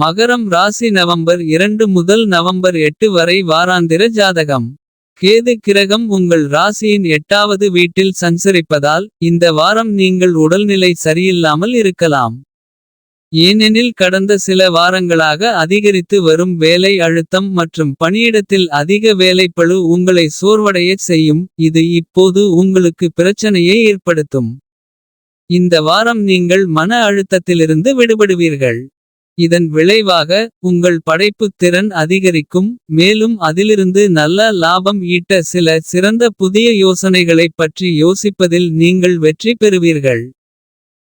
மகரம் ராசி நவம்பர் 2 முதல் நவம்பர் 8 வரை வாராந்திர ஜாதகம். கேது கிரகம் உங்கள் ராசியின் 8வது வீட்டில் சஞ்சரிப்பதால். இந்த வாரம் நீங்கள் உடல்நிலை சரியில்லாமல் இருக்கலாம். ஏனெனில் கடந்த சில வாரங்களாக அதிகரித்து வரும் வேலை அழுத்தம் மற்றும் பணியிடத்தில் அதிக வேலைப்பளு உங்களை சோர்வடையச் செய்யும். இது இப்போது உங்களுக்கு பிரச்சனையை ஏற்படுத்தும். இந்த வாரம் நீங்கள் மன அழுத்தத்திலிருந்து விடுபடுவீர்கள். இதன் விளைவாக உங்கள் படைப்புத் திறன் அதிகரிக்கும். மேலும் அதிலிருந்து நல்ல லாபம் ஈட்ட சில சிறந்த புதிய யோசனைகளைப் பற்றி யோசிப்பதில் நீங்கள் வெற்றி பெறுவீர்கள்.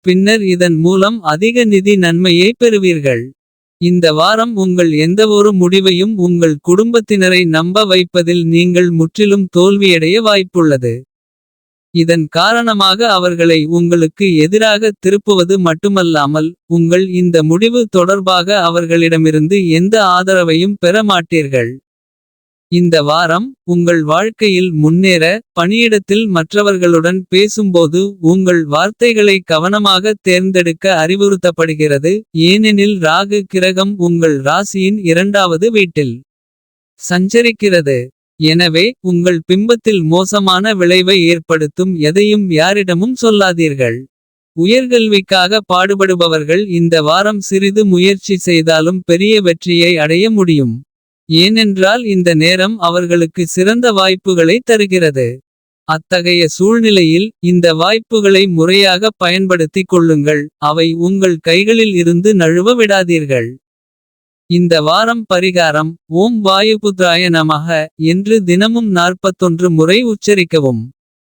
பின்னர் இதன் மூலம் அதிக நிதி நன்மையை பெறுவீர்கள். இந்த வாரம் உங்கள் எந்தவொரு முடிவையும் உங்கள் குடும்பத்தினரை நம்ப வைப்பதில் நீங்கள் முற்றிலும் தோல்வியடைய வாய்ப்புள்ளது. இதன் காரணமாக அவர்களை உங்களுக்கு எதிராக திருப்புவது மட்டுமல்லாமல். உங்கள் இந்த முடிவு தொடர்பாக அவர்களிடமிருந்து எந்த ஆதரவையும் பெற மாட்டீர்கள். இந்த வாரம் உங்கள் வாழ்க்கையில் முன்னேற. பணியிடத்தில் மற்றவர்களுடன் பேசும்போது உங்கள் வார்த்தைகளை கவனமாக தேர்ந்தெடுக்க அறிவுறுத்தப்படுகிறது. ஏனெனில் ராகு கிரகம் உங்கள் ராசியின் 2வது வீட்டில் சஞ்சரிக்கிறது. எனவே உங்கள் பிம்பத்தில் மோசமான விளைவை ஏற்படுத்தும் எதையும் யாரிடமும் சொல்லாதீர்கள். உயர்கல்விக்காக பாடுபடுபவர்கள் இந்த வாரம் சிறிது முயற்சி செய்தாலும் பெரிய வெற்றியை அடைய முடியும். ஏனென்றால் இந்த நேரம் அவர்களுக்கு சிறந்த வாய்ப்புகளை தருகிறது. அத்தகைய சூழ்நிலையில் இந்த வாய்ப்புகளை முறையாக பயன்படுத்திக் கொள்ளுங்கள். அவை உங்கள் கைகளில் இருந்து நழுவ விடாதீர்கள். இந்த வாரம் பரிகாரம் ஓம் வாயுபுத்ராய நமஹ என்று தினமும் 41 முறை உச்சரிக்கவும்.